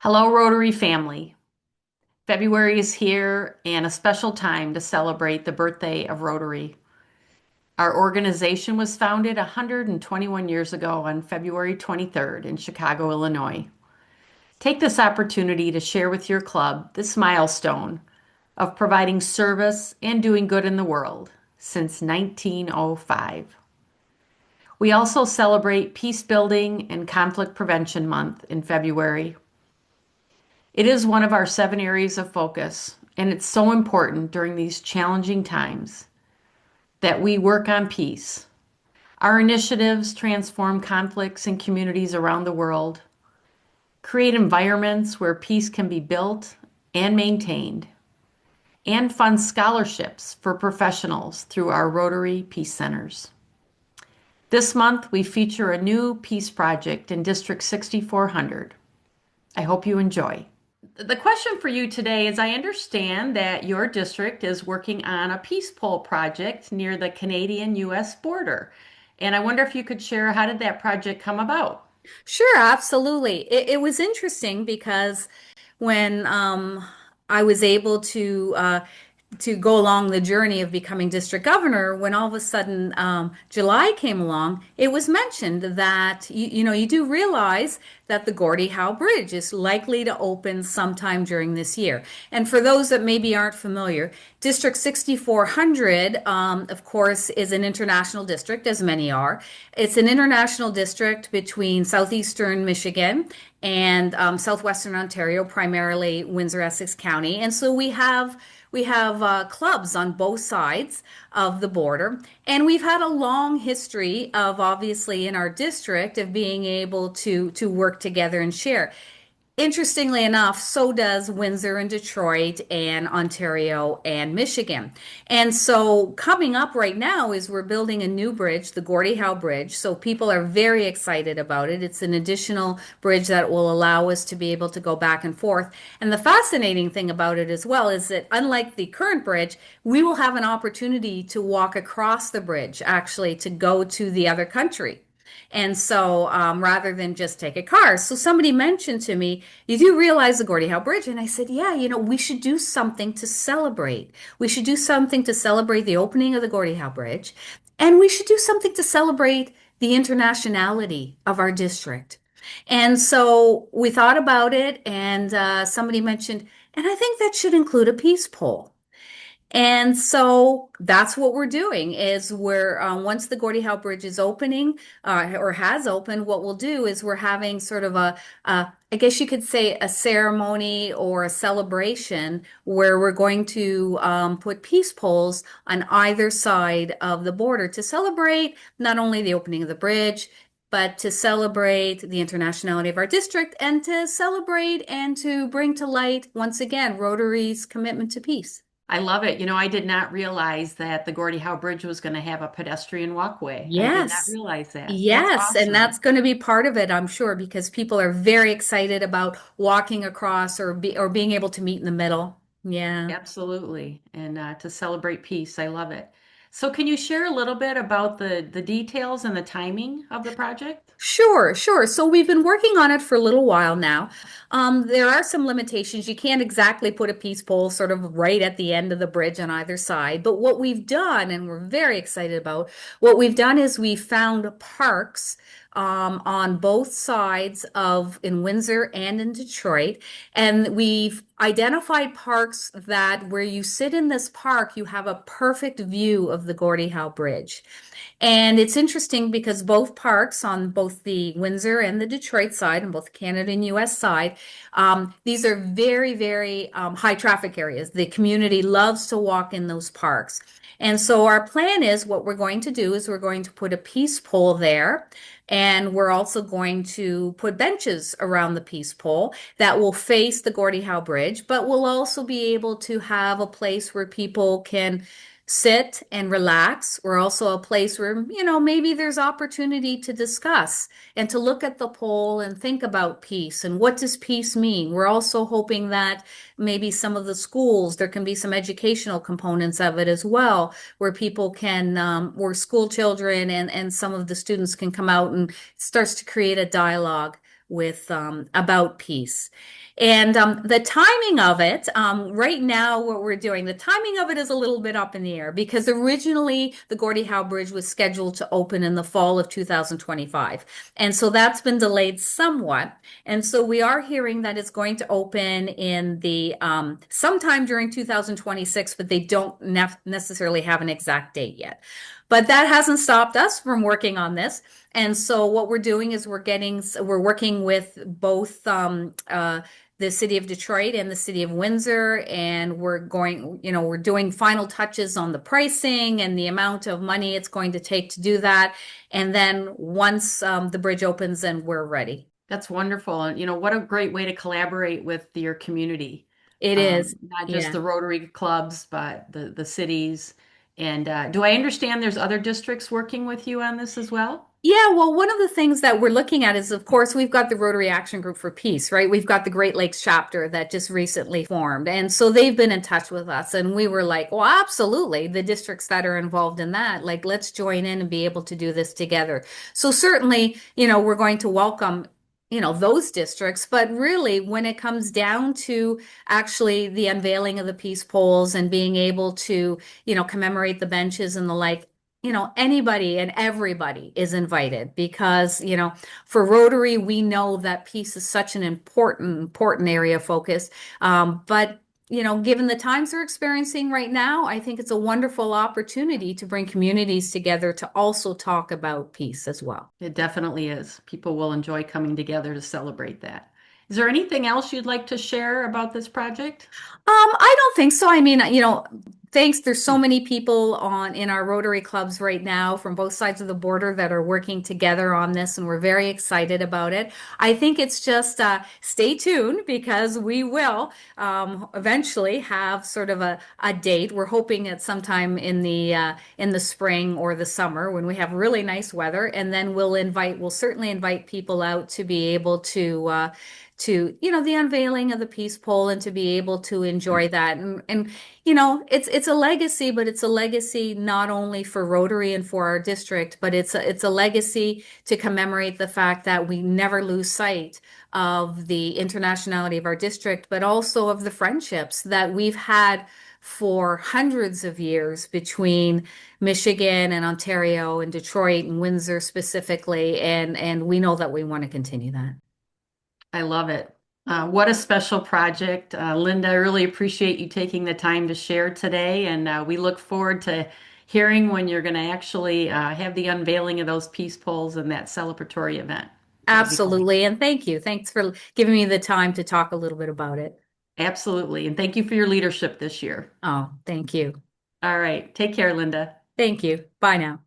Hello, Rotary family. February is here and a special time to celebrate the birthday of Rotary. Our organization was founded 121 years ago on February 23rd in Chicago, Illinois. Take this opportunity to share with your club this milestone of providing service and doing good in the world since 1905. We also celebrate Peace Building and Conflict Prevention Month in February. It is one of our 7 areas of focus, and it's so important during these challenging times that we work on peace. Our initiatives transform conflicts in communities around the world, create environments where peace can be built and maintained, and fund scholarships for professionals through our Rotary Peace Centers. This month, we feature a new peace project in District 6400. I hope you enjoy. The question for you today is, I understand that your district is working on a peace pole project near the Canadian-US border. And I wonder if you could share, how did that project come about? Sure, absolutely. It was interesting because when I was able to go along the journey of becoming district governor, when all of a sudden July came along, it was mentioned that you do realize that the Gordie Howe Bridge is likely to open sometime during this year. And for those that maybe aren't familiar, District 6400, of course, is an international district, as many are. It's an international district between southeastern Michigan and southwestern Ontario, primarily Windsor-Essex County. And so we have clubs on both sides of the border, and we've had a long history of, obviously, in our district, of being able to work together and share. Interestingly enough, so does Windsor and Detroit and Ontario and Michigan. And so coming up right now is we're building a new bridge, the Gordie Howe Bridge. So people are very excited about it. It's an additional bridge that will allow us to be able to go back and forth. And the fascinating thing about it as well is that, unlike the current bridge, we will have an opportunity to walk across the bridge, actually, to go to the other country. And so rather than just take a car. So somebody mentioned to me, you do realize the Gordie Howe Bridge? And I said, yeah, we should do something to celebrate. We should do something to celebrate the opening of the Gordie Howe Bridge. And we should do something to celebrate the internationality of our district. And so we thought about it, and somebody mentioned, and I think that should include a peace pole. And so that's what we're doing is we're once the Gordie Howe Bridge is opening or has opened, what we'll do is we're having sort of I guess you could say, a ceremony or a celebration where we're going to put peace poles on either side of the border to celebrate not only the opening of the bridge, but to celebrate the internationality of our district and to celebrate and to bring to light, once again, Rotary's commitment to peace. I love it. I did not realize that the Gordie Howe Bridge was going to have a pedestrian walkway. I did not Yes. realize that. That's Yes, and awesome. that's going to be part of it, I'm sure, because people are very excited about walking across or being able to meet in the middle. Yeah. Absolutely. And to celebrate peace. I love it. So can you share a little bit about the details and the timing of the project? Sure, sure. So we've been working on it for a little while now. There are some limitations. You can't exactly put a peace pole sort of right at the end of the bridge on either side. But what we've done, and we're very excited about, what we've done is we found parks on both sides of in Windsor and in Detroit. And we've identified parks that where you sit in this park, you have a perfect view of the Gordie Howe Bridge. And it's interesting because both parks, on both the Windsor and the Detroit side, on both Canada and US side, these are very, very high traffic areas. The community loves to walk in those parks. And so our plan is, what we're going to do is we're going to put a peace pole there. And we're also going to put benches around the peace pole that will face the Gordie Howe Bridge, but we'll also be able to have a place where people can sit and relax. We're also a place where, maybe there's opportunity to discuss and to look at the poll and think about peace and what does peace mean. We're also hoping that maybe some of the schools, there can be some educational components of it as well, where people can, where school children and some of the students can come out, and it starts to create a dialogue about peace. And the timing of it, right now, what we're doing, the timing of it is a little bit up in the air because originally the Gordie Howe Bridge was scheduled to open in the fall of 2025. And so that's been delayed somewhat. And so we are hearing that it's going to open in the sometime during 2026, but they don't necessarily have an exact date yet. But that hasn't stopped us from working on this. And so what we're doing is we're working with both the city of Detroit and the city of Windsor, and we're doing final touches on the pricing and the amount of money it's going to take to do that. And then once the bridge opens, then we're ready. That's wonderful. And what a great way to collaborate with your community. It is. Not just Yeah. the Rotary clubs, but the cities. And do I understand there's other districts working with you on this as well? Yeah, well, one of the things that we're looking at is, of course, we've got the Rotary Action Group for Peace, right? We've got the Great Lakes chapter that just recently formed. And so they've been in touch with us. And we were like, well, absolutely. The districts that are involved in that, like, let's join in and be able to do this together. So certainly, we're going to welcome, those districts. But really, when it comes down to actually the unveiling of the peace poles and being able to, commemorate the benches and the like, anybody and everybody is invited because, for Rotary, we know that peace is such an important area of focus. But, given the times we're experiencing right now, I think it's a wonderful opportunity to bring communities together to also talk about peace as well. It definitely is. People will enjoy coming together to celebrate that. Is there anything else you'd like to share about this project? I don't think so. I mean, thanks. There's so many people in our Rotary clubs right now from both sides of the border that are working together on this, and we're very excited about it. I think it's just stay tuned because we will eventually have sort of a date. We're hoping at sometime in the spring or the summer when we have really nice weather, and then we'll certainly invite people out to be able to the unveiling of the peace pole and to be able to enjoy that and it's a legacy, but it's a legacy not only for Rotary and for our district, but it's a legacy to commemorate the fact that we never lose sight of the internationality of our district, but also of the friendships that we've had for hundreds of years between Michigan and Ontario and Detroit and Windsor specifically, and we know that we want to continue that. I love it. What a special project. Linda, I really appreciate you taking the time to share today, and we look forward to hearing when you're going to actually have the unveiling of those peace poles and that celebratory event. That'll be fun. Absolutely. And thank you. Thanks for giving me the time to talk a little bit about it. Absolutely. And thank you for your leadership this year. Oh, thank you. All right. Take care, Linda. Thank you. Bye now.